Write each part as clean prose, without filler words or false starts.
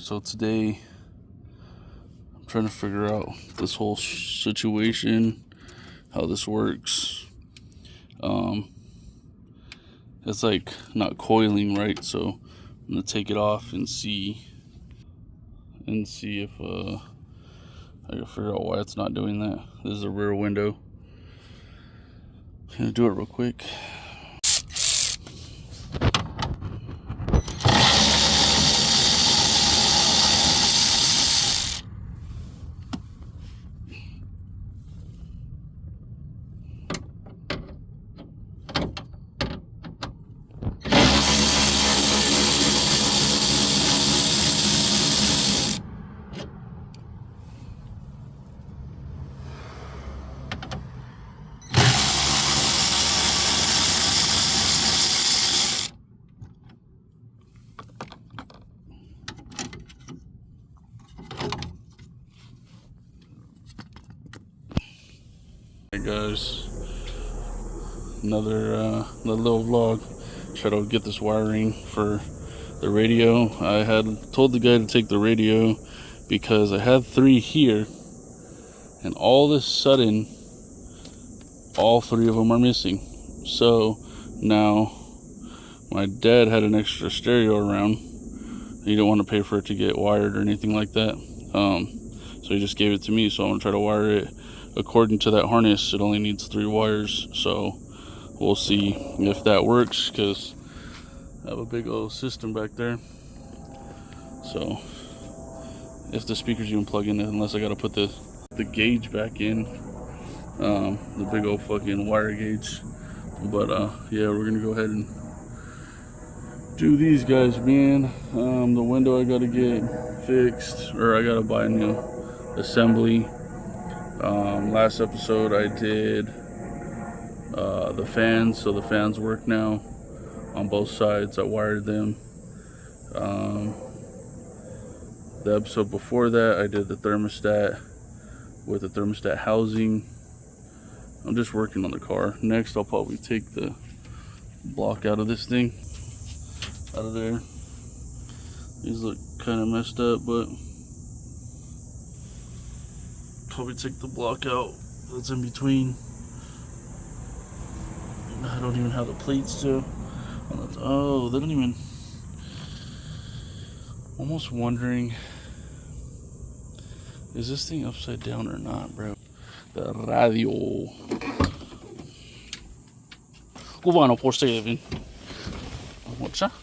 So today I'm trying to figure out this whole situation, how this works. It's like not coiling right, so I'm gonna take it off and see if I can figure out why it's not doing that. This is a rear window. I'm gonna do it real quick. Hey guys, another little vlog. Try to get this wiring for the radio. I had told the guy to take the radio because I had 3 here, and all of a sudden all 3 of them are missing. So now my dad had an extra stereo around. He didn't want to pay for it to get wired or anything like that, so he just gave it to me. So I'm gonna try to wire it according to that harness. It only needs 3 wires, so we'll see if that works, because I have a big old system back there. So if the speakers even plug in, unless I gotta put the gauge back in, the big old fucking wire gauge. But yeah, we're gonna go ahead and do these guys, man. The window I gotta get fixed, or I gotta buy a new assembly. Last episode I did the fans, so the fans work now on both sides. I wired them. The episode before that I did the thermostat with the thermostat housing. I'm just working on the car. Next I'll probably take the block out of this thing, out of there. These look kind of messed up, but probably take the block out that's in between. I don't even have the plates to. Oh, they don't even. Almost wondering, is this thing upside down or not, bro? The radio. Cubano por 7. What's that?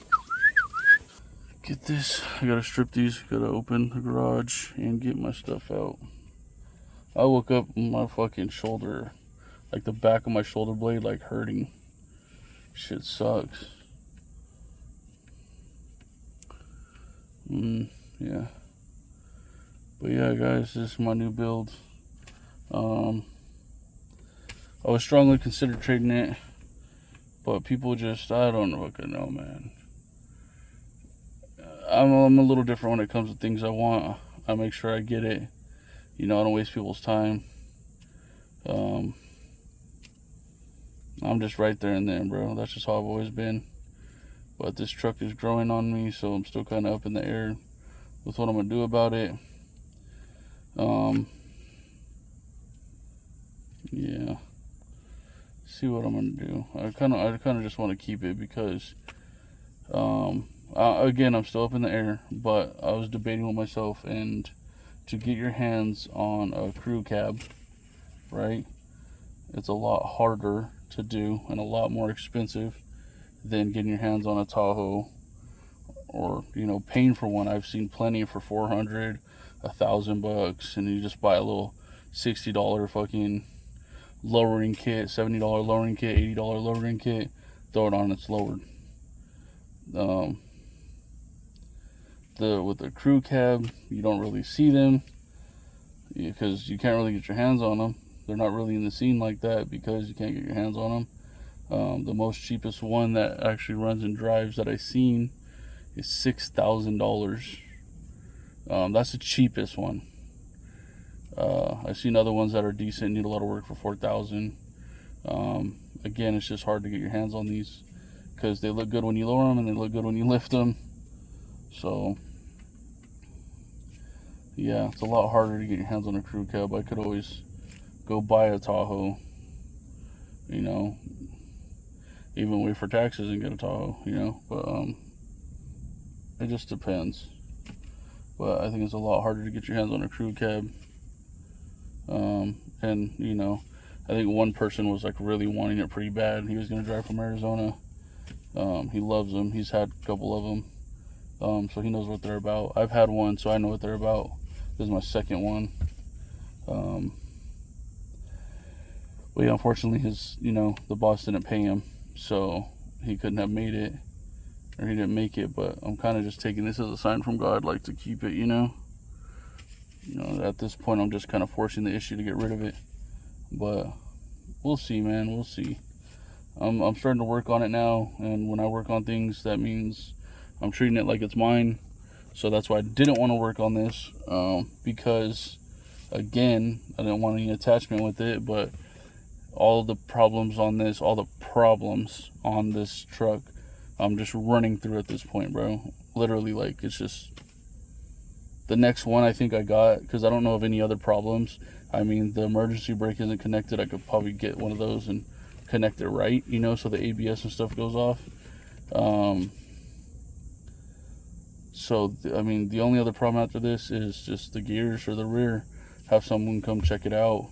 Get this. I gotta strip these. Gotta open the garage and get my stuff out. I woke up my fucking shoulder, like the back of my shoulder blade, like hurting. Shit sucks. Yeah. But yeah, guys, this is my new build. I was strongly considered trading it, but people just, I don't fucking know, man. I'm a little different when it comes to things I want. I make sure I get it. You know, I don't waste people's time. I'm just right there and then, bro. That's just how I've always been. But this truck is growing on me, so I'm still kind of up in the air with what I'm gonna do about it. Yeah. See what I'm gonna do. I kind of just want to keep it because, again, I'm still up in the air. But I was debating with myself, and to get your hands on a crew cab, right? It's a lot harder to do and a lot more expensive than getting your hands on a Tahoe, or, you know, paying for one. I've seen plenty for $400, $1,000, and you just buy a little $60 fucking lowering kit, $70 lowering kit, $80 lowering kit, throw it on, it's lowered. With the crew cab, you don't really see them because you can't really get your hands on them. They're not really in the scene like that because you can't get your hands on them. The most cheapest one that actually runs and drives that I've seen is $6,000. That's the cheapest one. I've seen other ones that are decent, need a lot of work for $4,000. Again, it's just hard to get your hands on these because they look good when you lower them and they look good when you lift them. So yeah, it's a lot harder to get your hands on a crew cab. I could always go buy a Tahoe, you know, even wait for taxes and get a Tahoe, you know, but it just depends. But I think it's a lot harder to get your hands on a crew cab. And you know, I think one person was like really wanting it pretty bad. He was gonna drive from Arizona. He loves them. He's had a couple of them, so he knows what they're about. I've had one, so I know what they're about. This is my second one. But yeah, unfortunately, the boss didn't pay him, so he couldn't have made it, or he didn't make it. But I'm kind of just taking this as a sign from God, like to keep it, you know. At this point, I'm just kind of forcing the issue to get rid of it. But we'll see, man. We'll see. I'm starting to work on it now, and when I work on things, that means I'm treating it like it's mine. So that's why I didn't want to work on this, because, again, I didn't want any attachment with it. But all the problems on this truck, I'm just running through at this point, bro. Literally, like, it's just the next one I think I got, because I don't know of any other problems. I mean, the emergency brake isn't connected. I could probably get one of those and connect it right, so the ABS and stuff goes off. I mean, the only other problem after this is just the gears or the rear. Have someone come check it out.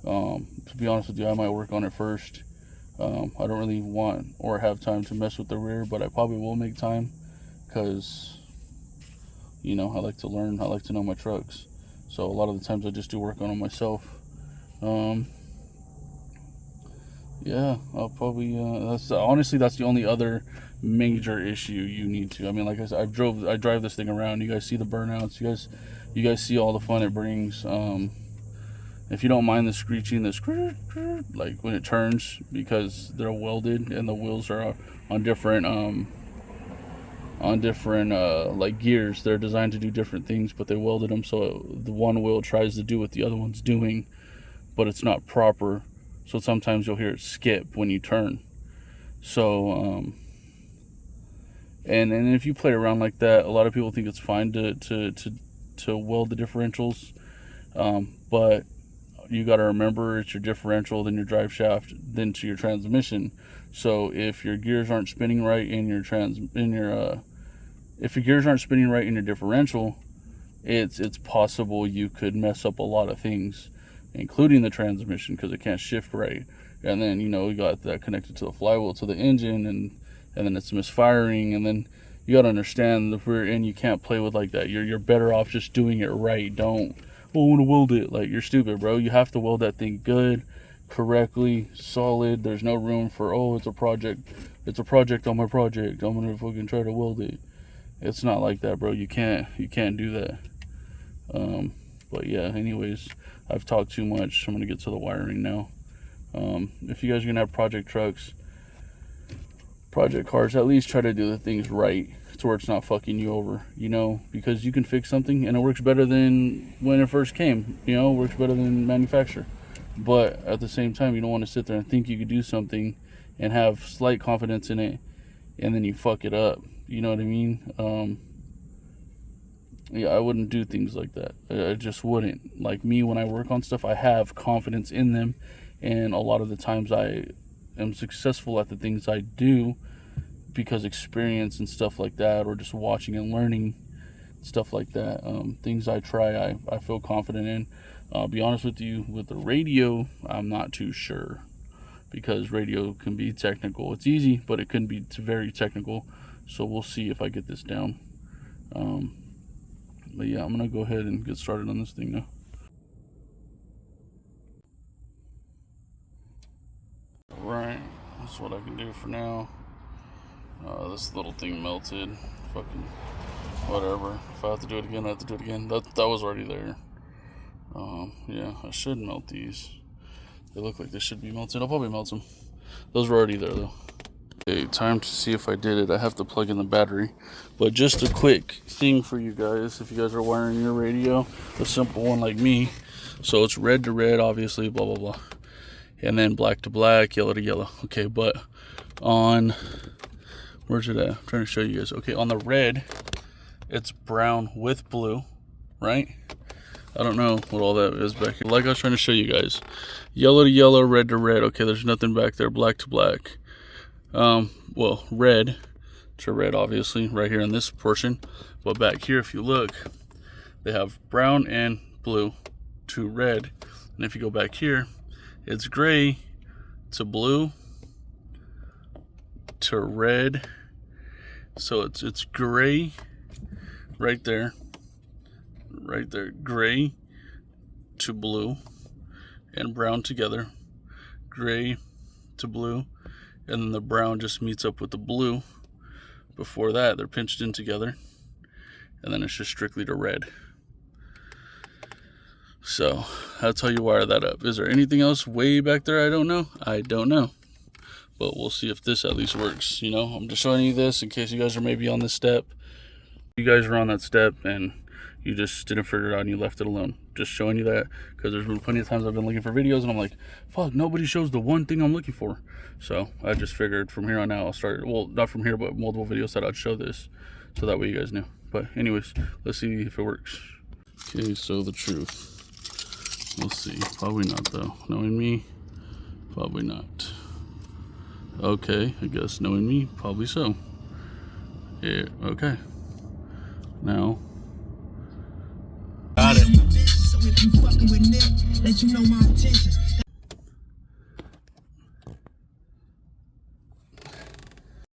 To be honest with you, I might work on it first. I don't really want or have time to mess with the rear, but I probably will make time, because I like to learn. I like to know my trucks. So a lot of the times I just do work on them myself. Yeah, I'll probably, that's the only other major issue you need to. I mean, like I said, I drive this thing around. You guys see the burnouts. You guys see all the fun it brings. If you don't mind the screeching, like when it turns, because they're welded and the wheels are on different like gears. They're designed to do different things, but they welded them so the one wheel tries to do what the other one's doing, but it's not proper. So sometimes you'll hear it skip when you turn. So and if you play around like that, a lot of people think it's fine to weld the differentials, but you got to remember, it's your differential, then your drive shaft, then to your transmission. So if your gears aren't spinning right in your if your gears aren't spinning right in your differential, it's possible you could mess up a lot of things, including the transmission, because it can't shift right. And then you got that connected to the flywheel, to the engine, and then it's misfiring. And then you got to understand the rear end, you can't play with like that. You're better off just doing it right. Don't I want to weld it. Like, you're stupid, bro. You have to weld that thing good, correctly, solid. There's no room for, it's a project on my project, I'm gonna fucking try to weld it. It's not like that, bro. You can't do that. But yeah, anyways, I've talked too much. I'm gonna get to the wiring now. If you guys are gonna have project trucks, project cars, at least try to do the things right, to where it's not fucking you over, because you can fix something and it works better than when it first came, it works better than manufacturer. But at the same time, you don't want to sit there and think you could do something and have slight confidence in it, and then you fuck it up. You know what I mean? Yeah, I wouldn't do things like that. I just wouldn't. Like me, when I work on stuff, I have confidence in them, and a lot of the times I am successful at the things I do because experience and stuff like that, or just watching and learning stuff like that. Things I try, I feel confident in. I'll be honest with you, with the radio, I'm not too sure, because radio can be technical. It's easy, but it can be very technical. So we'll see if I get this down. But yeah, I'm gonna go ahead and get started on this thing now. Right, that's what I can do for now. This little thing melted. Fucking whatever. If I have to do it again, I have to do it again. That was already there. Yeah, I should melt these. They look like they should be melted. I'll probably melt them. Those were already there though. Okay, time to see if I did it. I have to plug in the battery. But just a quick thing for you guys, if you guys are wiring your radio, a simple one like me. So it's red to red, obviously, blah, blah, blah. And then black to black, yellow to yellow. Okay, but on, where's it at? I'm trying to show you guys. Okay, on the red, it's brown with blue. right? I don't know what all that is back here. Like I was trying to show you guys. Yellow to yellow, red to red. Okay, there's nothing back there. Black to black. Well, red to red, obviously, right here in this portion. But back here, if you look, they have brown and blue to red. And if you go back here, it's gray to blue to red. So it's gray right there, gray to blue and brown together, gray to blue, and then the brown just meets up with the blue. Before that, they're pinched in together, and then it's just strictly to red. So that's how you wire that up. Is there anything else way back there? I don't know, but we'll see if this at least works. You know, I'm just showing you this in case you guys are maybe on this step. You guys are on that step and you just didn't figure it out and you left it alone. Just showing you that, because there's been plenty of times I've been looking for videos and I'm like, fuck, nobody shows the one thing I'm looking for. So I just figured from here on out I'll start, well, not from here, but multiple videos that I'd show this, so that way you guys knew. But anyways, let's see if it works. Okay, so the truth. We'll see. Probably not though. Knowing me, probably not. Okay, I guess knowing me, probably so. Yeah, okay. Now, got it. So if you fucking with Nick, let you know my intentions.